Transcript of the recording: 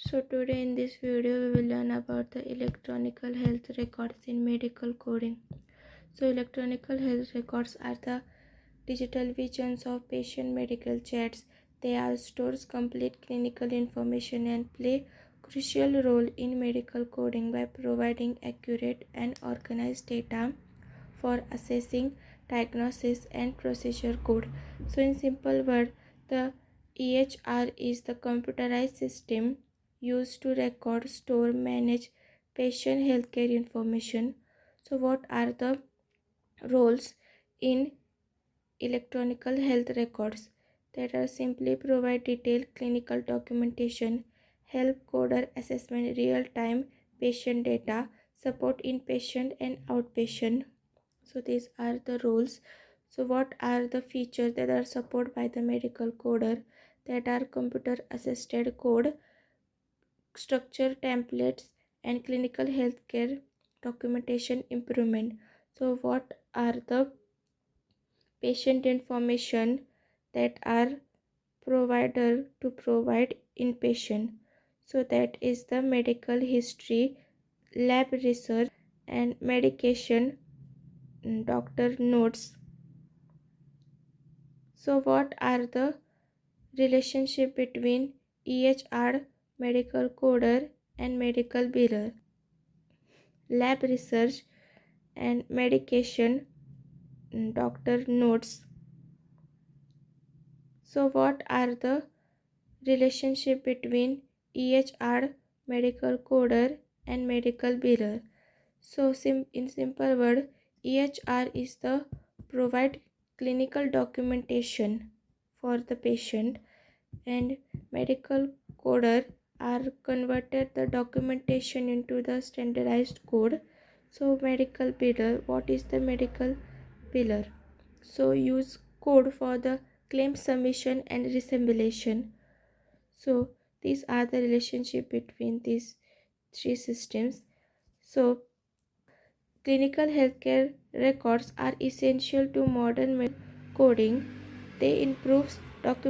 So today in this video we will learn about the electronic health records in medical coding. So electronic health records are the digital visions of patient medical charts. They are stores complete clinical information and play crucial role in medical coding by providing accurate and organized data for assessing diagnosis and procedure code. So in simple word, the EHR is the computerized system used to record, store, manage patient healthcare information. So what are the roles in electronic health records? That are simply provide detailed clinical documentation, help coder assessment real-time patient data, support inpatient and outpatient. So these are the roles. So what are the features that are supported by the medical coder? That are computer assisted code, structure templates, and clinical healthcare documentation improvement. So what are the patient information that are provider to provide inpatient? So that is the medical history, lab research, and medication, doctor notes. So what are the relationship between EHR, medical coder, and medical biller? Lab research and medication, doctor notes. So what are the relationship between EHR, medical coder, and medical biller? So in simple word, EHR is the provide clinical documentation for the patient, and medical coder are converted the documentation into the standardized code. So medical biller, what is the medical biller? So use code for the claim submission and resembulation. So these are the relationship between these three systems. So clinical healthcare records are essential to modern medical coding. They improve documentation